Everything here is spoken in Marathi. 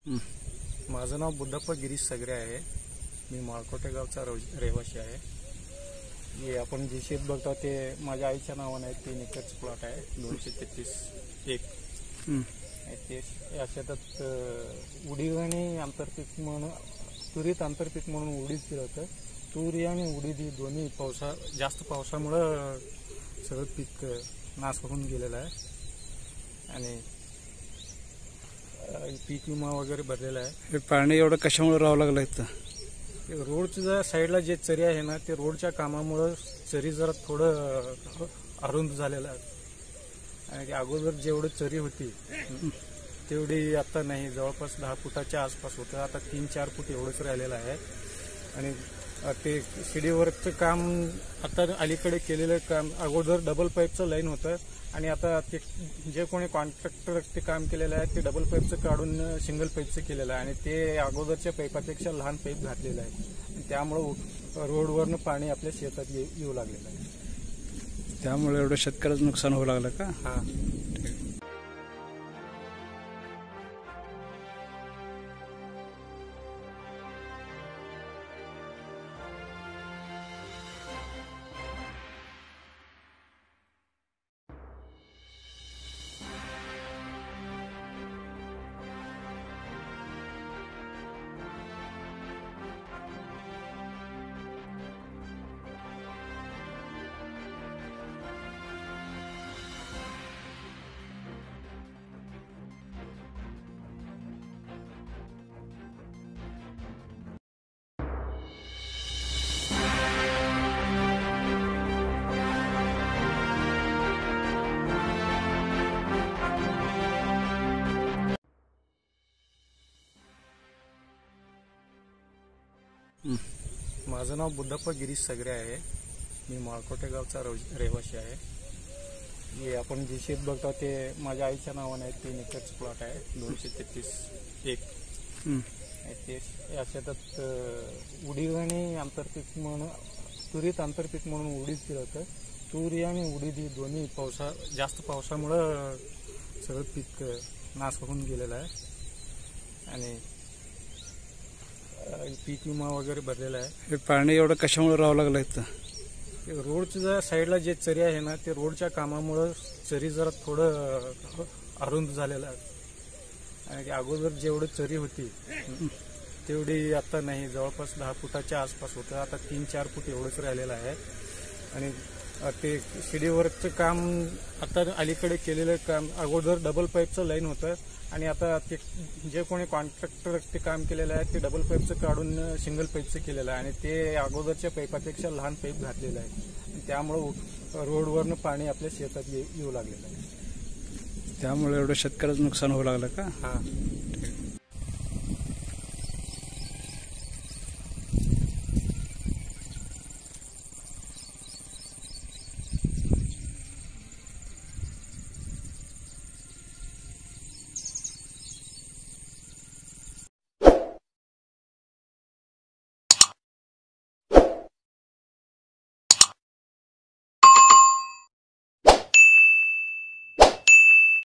माझं नाव बुद्धप्पा गिरीश सगरे आहे। मी माळकोटे गावचा रहिवासी आहे। हे आपण जे शेत बघतो ते माझ्या आईच्या नावाने आहे। 3 एकरचं प्लॉट आहे, 233 ते या शेतात उडीद आणि आंतरपीक म्हणून तुरीत आंतरपीक म्हणून उडीद केलं होतं। तुरी आणि उडीद ही दोन्ही जास्त पावसामुळे सगळं पीक नाश होऊन गेलेलं आहे आणि पीक विमा वगैरे भरलेला आहे। हे पाणी एवढं कशामुळे राहावं लागलं इथं? रोडच्या साईडला जे चरी आहे ना, ते रोडच्या कामामुळे चरी जरा थोडं अरुंद झालेलं आहे आणि अगोदर जेवढी चरी होती तेवढी आता नाही, जवळपास 10 फुटाच्या आसपास होतं। आता 3-4 फूट एवढंच राहिलेलं आहे आणि ते सीडीवर्कचं काम आता अलीकडे केलेलं काम, अगोदर डबल पाईपचं लाईन होतं आणि आता ते जे कोणी कॉन्ट्रॅक्टर ते काम केलेलं आहे ते डबल पाईपचं काढून सिंगल पाईपचं केलेलं आहे आणि ते अगोदरच्या पाईपापेक्षा लहान पाईप घातलेलं आहे। त्यामुळं रोडवरनं पाणी आपल्या शेतात येऊ लागलेलं आहे। त्यामुळे एवढं शेतकऱ्याचं नुकसान होऊ लागलं का? हां। माझं नाव बुद्धप्पा गिरीश सगरे आहे। मी माळकोटे गावचा रहिवासी आहे। हे आपण जे शेत बघतो ते माझ्या आईच्या नावाने आहे। 3 एकरचं प्लॉट आहे, 233 ते या शेतात उडीद आणि आंतरपीक म्हणून तुरीत आंतरपीक म्हणून उडीद केलं होतं। तुरी आणि उडीद ही दोन्ही जास्त पावसामुळं सगळं पीक नाश होऊन गेलेलं आहे आणि पीक विमा वगैरे भरलेला आहे। हे पाणी एवढं कशामुळे राहावं लागलं इथं? रोडच्या साईडला जे चरी आहे ना, ते रोडच्या कामामुळे चरी जरा थोडं अरुंद झालेलं आहे आणि अगोदर जेवढी चरी होती तेवढी आता नाही, जवळपास 10 फुटाच्या आसपास होतं। आता 3-4 फूट एवढंच राहिलेलं आहे आणि ते सीडीवर्कचं काम आता अलीकडे केलेलं काम, अगोदर डबल पाईपचं लाईन होतं आणि आता ते जे कोणी कॉन्ट्रॅक्टर ते काम केलेलं आहे ते डबल पाईपचं काढून सिंगल पाईपचं केलेलं आहे आणि ते अगोदरच्या पाईपापेक्षा लहान पाईप घातलेलं आहे। त्यामुळं रोडवरनं पाणी आपल्या शेतात येऊ लागलेलं आहे। त्यामुळे एवढं शेतकऱ्याचं नुकसान होऊ लागलं का? हां।